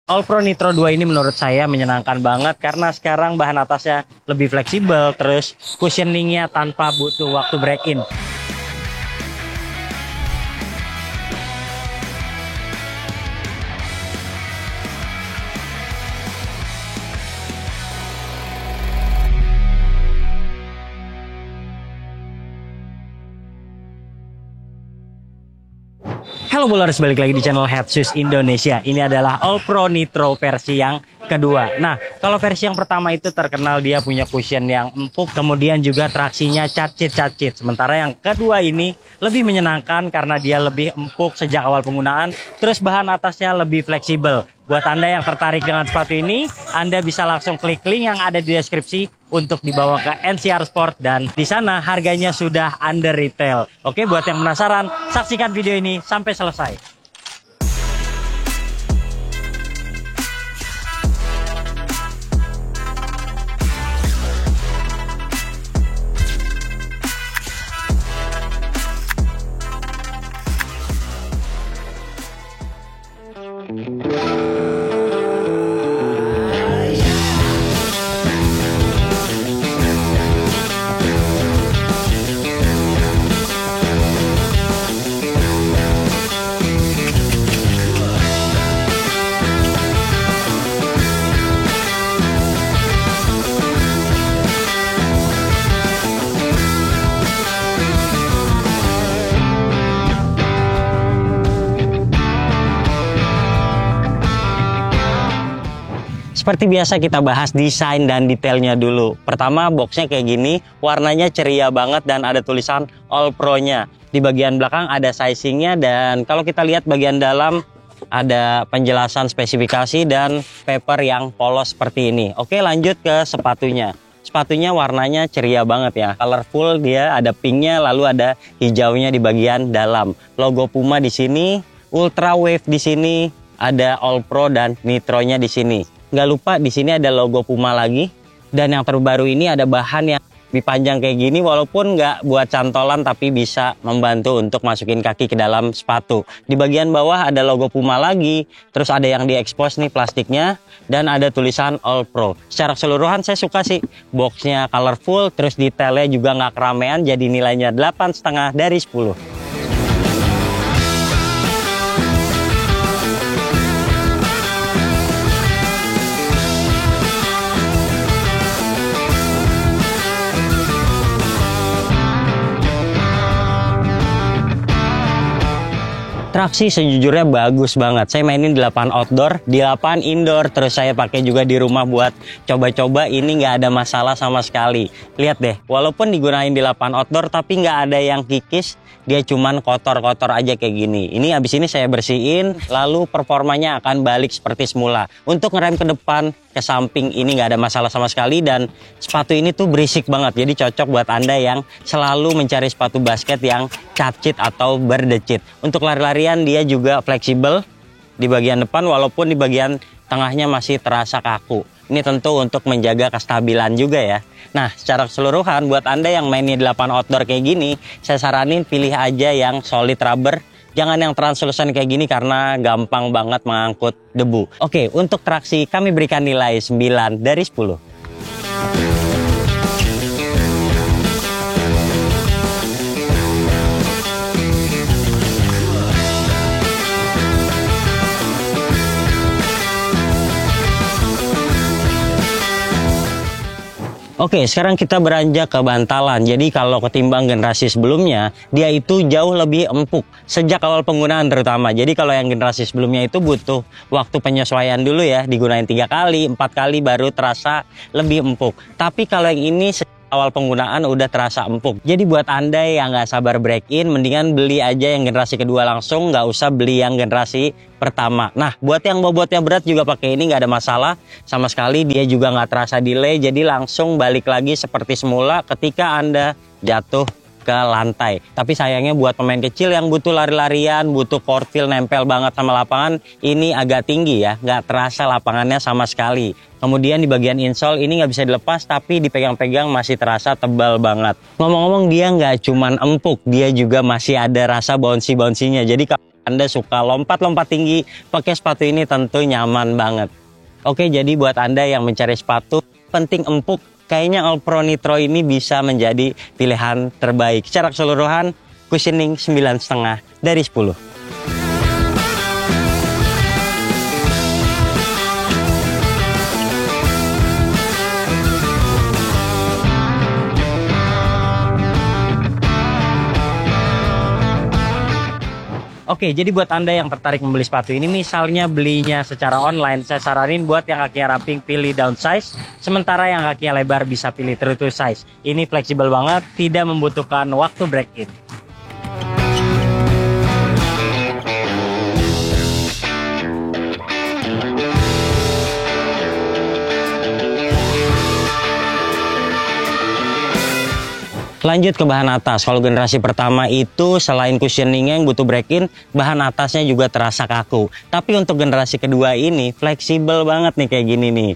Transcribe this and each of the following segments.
All Pro Nitro 2 ini menurut saya menyenangkan banget karena sekarang bahan atasnya lebih fleksibel, terus cushioningnya tanpa butuh waktu break in. Halo Bowlers, balik lagi di channel Headsus Indonesia. Ini adalah All Pro Nitro versi yang kedua. Nah, kalau versi yang pertama itu terkenal dia punya cushion yang empuk, kemudian juga traksinya cacit-cacit. Sementara yang kedua ini lebih menyenangkan karena dia lebih empuk sejak awal penggunaan, terus bahan atasnya lebih fleksibel. Buat Anda yang tertarik dengan sepatu ini, Anda bisa langsung klik link yang ada di deskripsi untuk dibawa ke NCR Sport, dan di sana harganya sudah under retail. Oke, buat yang penasaran, saksikan video ini sampai selesai. Seperti biasa kita bahas desain dan detailnya dulu. Pertama, boxnya kayak gini, warnanya ceria banget dan ada tulisan All Pro-nya. Di bagian belakang ada sizingnya, dan kalau kita lihat bagian dalam ada penjelasan spesifikasi dan paper yang polos seperti ini. Oke, lanjut ke sepatunya. Sepatunya warnanya ceria banget ya, colorful, dia ada pinknya, lalu ada hijaunya di bagian dalam. Logo Puma di sini, Ultra Wave di sini, ada All Pro dan Nitro-nya di sini. Nggak lupa di sini ada logo Puma lagi, dan yang terbaru ini ada bahan yang lebih panjang kayak gini, walaupun nggak buat cantolan tapi bisa membantu untuk masukin kaki ke dalam sepatu. Di bagian bawah ada logo Puma lagi, terus ada yang diekspos nih plastiknya, dan ada tulisan All Pro. Secara keseluruhan saya suka sih, boxnya colorful, terus detailnya juga nggak keramaian, jadi nilainya 8,5 dari 10. Traksi sejujurnya bagus banget. Saya mainin 8 outdoor, di 8 indoor, terus saya pakai juga di rumah buat coba-coba. Ini nggak ada masalah sama sekali. Lihat deh, walaupun digunain di 8 outdoor tapi nggak ada yang kikis, dia cuman kotor-kotor aja kayak gini. Ini abis ini saya bersihin, lalu performanya akan balik seperti semula. Untuk ngerem ke depan, ke samping ini nggak ada masalah sama sekali, dan sepatu ini tuh berisik banget. Jadi cocok buat Anda yang selalu mencari sepatu basket yang cacit atau berdecit. Untuk lari-larian dia juga fleksibel di bagian depan, walaupun di bagian tengahnya masih terasa kaku. Ini tentu untuk menjaga kestabilan juga ya. Nah, secara keseluruhan buat Anda yang mainnya 8 outdoor kayak gini, saya saranin pilih aja yang solid rubber. Jangan yang translucent kayak gini karena gampang banget mengangkut debu. Oke, untuk traksi kami berikan nilai 9 dari 10. Oke, sekarang kita beranjak ke bantalan. Jadi kalau ketimbang generasi sebelumnya, dia itu jauh lebih empuk sejak awal penggunaan terutama. Jadi kalau yang generasi sebelumnya itu butuh waktu penyesuaian dulu ya, digunain 3 kali, 4 kali baru terasa lebih empuk. Tapi kalau yang ini awal penggunaan udah terasa empuk. Jadi buat Anda yang nggak sabar break in, mendingan beli aja yang generasi kedua langsung, nggak usah beli yang generasi pertama. Nah, buat yang bobotnya berat juga pakai ini nggak ada masalah sama sekali. Dia juga nggak terasa delay, jadi langsung balik lagi seperti semula ketika Anda jatuh ke lantai. Tapi sayangnya buat pemain kecil yang butuh lari-larian, butuh court feel nempel banget sama lapangan, ini agak tinggi ya, nggak terasa lapangannya sama sekali. Kemudian di bagian insole ini nggak bisa dilepas, tapi dipegang-pegang masih terasa tebal banget. Ngomong-ngomong, dia nggak cuman empuk, dia juga masih ada rasa bouncy-bouncy-nya. Jadi Anda suka lompat-lompat tinggi, pakai sepatu ini tentu nyaman banget. Oke, jadi buat Anda yang mencari sepatu penting empuk, kayaknya All Pro Nitro ini bisa menjadi pilihan terbaik. Secara keseluruhan, cushioning 9,5 dari 10. Oke, jadi buat Anda yang tertarik membeli sepatu ini, misalnya belinya secara online, saya saranin buat yang kakinya ramping pilih downsize, sementara yang kakinya lebar bisa pilih true to size. Ini fleksibel banget, tidak membutuhkan waktu break in. Lanjut ke bahan atas. Kalau generasi pertama itu selain cushioningnya yang butuh break-in, bahan atasnya juga terasa kaku. Tapi untuk generasi kedua ini fleksibel banget nih kayak gini nih.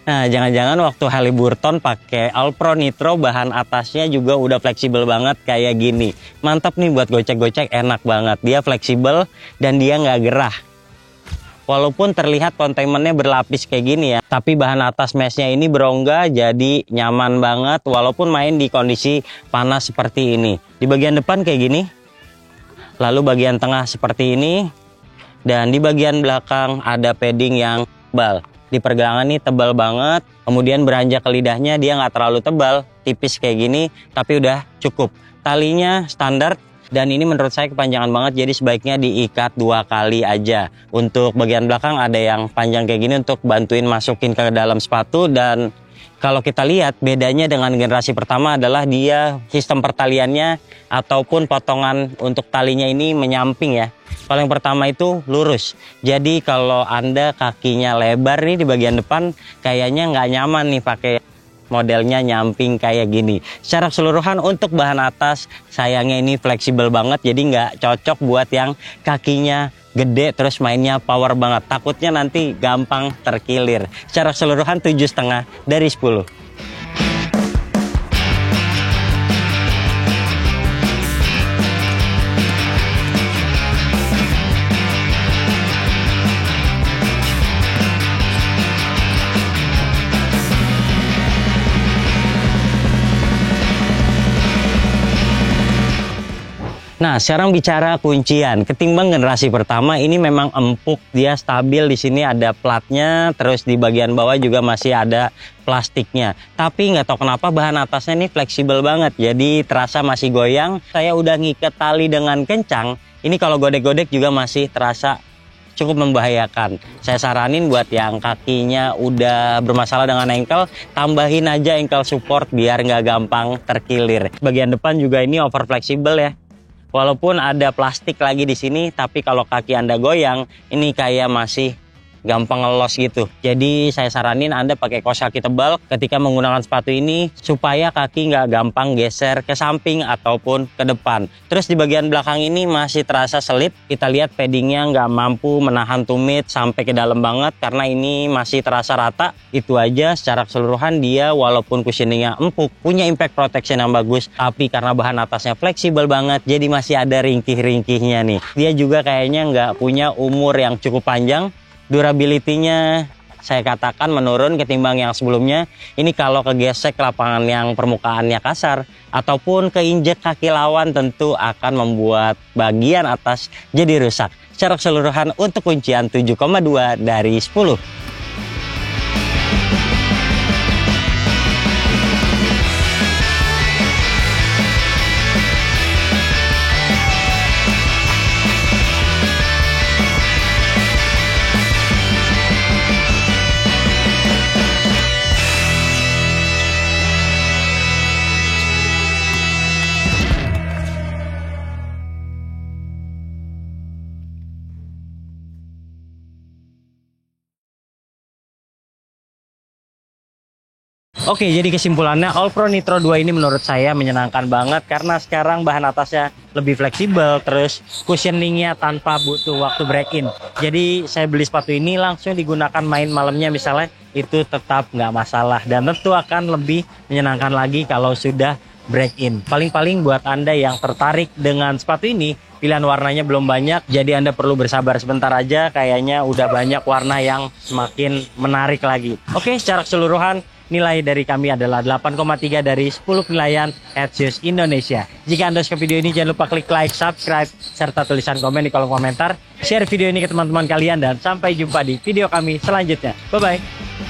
Nah, jangan-jangan waktu Halliburton pakai All Pro Nitro bahan atasnya juga udah fleksibel banget kayak gini. Mantap nih buat gocek-gocek, enak banget. Dia fleksibel dan dia nggak gerah. Walaupun terlihat kontainmennya berlapis kayak gini ya, tapi bahan atas meshnya ini berongga jadi nyaman banget walaupun main di kondisi panas seperti ini. Di bagian depan kayak gini, lalu bagian tengah seperti ini, dan di bagian belakang ada padding yang tebal. Di pergelangan ini tebal banget, kemudian beranjak ke lidahnya dia nggak terlalu tebal, tipis kayak gini, tapi udah cukup. Talinya standar. Dan ini menurut saya kepanjangan banget, jadi sebaiknya diikat 2 kali aja. Untuk bagian belakang ada yang panjang kayak gini untuk bantuin masukin ke dalam sepatu. Dan kalau kita lihat bedanya dengan generasi pertama adalah dia sistem pertaliannya ataupun potongan untuk talinya ini menyamping ya. Kalau yang pertama itu lurus. Jadi kalau Anda kakinya lebar nih di bagian depan, kayaknya nggak nyaman nih pakai modelnya nyamping kayak gini. Secara keseluruhan untuk bahan atas sayangnya ini fleksibel banget, jadi nggak cocok buat yang kakinya gede terus mainnya power banget. Takutnya nanti gampang terkilir. Secara keseluruhan 7,5 dari 10. Nah, sekarang bicara kuncian. Ketimbang generasi pertama ini memang empuk, dia stabil. Di sini ada platnya, terus di bagian bawah juga masih ada plastiknya. Tapi nggak tahu kenapa bahan atasnya ini fleksibel banget, jadi terasa masih goyang. Saya udah ngikat tali dengan kencang. Ini kalau godek-godek juga masih terasa cukup membahayakan. Saya saranin buat yang kakinya udah bermasalah dengan ankle, tambahin aja ankle support biar nggak gampang terkilir. Bagian depan juga ini over fleksibel ya. Walaupun ada plastik lagi di sini, tapi kalau kaki Anda goyang, ini kayak masih gampang ngelos gitu. Jadi saya saranin Anda pakai kaos kaki tebal ketika menggunakan sepatu ini supaya kaki nggak gampang geser ke samping ataupun ke depan. Terus di bagian belakang ini masih terasa selip. Kita lihat paddingnya nggak mampu menahan tumit sampai ke dalam banget karena ini masih terasa rata. Itu aja. Secara keseluruhan dia walaupun cushioningnya empuk, punya impact protection yang bagus, tapi karena bahan atasnya fleksibel banget, jadi masih ada ringkih-ringkihnya nih. Dia juga kayaknya nggak punya umur yang cukup panjang. Durability-nya saya katakan menurun ketimbang yang sebelumnya. Ini kalau kegesek lapangan yang permukaannya kasar ataupun keinjek kaki lawan tentu akan membuat bagian atas jadi rusak. Secara keseluruhan untuk kuncian 7,2 dari 10. Oke, jadi kesimpulannya All Pro Nitro 2 ini menurut saya menyenangkan banget karena sekarang bahan atasnya lebih fleksibel, terus cushioningnya tanpa butuh waktu break-in. Jadi saya beli sepatu ini langsung digunakan main malamnya misalnya, itu tetap nggak masalah dan tentu akan lebih menyenangkan lagi kalau sudah break-in. Paling-paling buat Anda yang tertarik dengan sepatu ini, pilihan warnanya belum banyak, jadi Anda perlu bersabar sebentar aja, kayaknya udah banyak warna yang semakin menarik lagi. Oke, secara keseluruhan nilai dari kami adalah 8,3 dari 10 penilaian Atsius Indonesia. Jika Anda suka video ini, jangan lupa klik like, subscribe, serta tulisan komen di kolom komentar. Share video ini ke teman-teman kalian dan sampai jumpa di video kami selanjutnya. Bye-bye.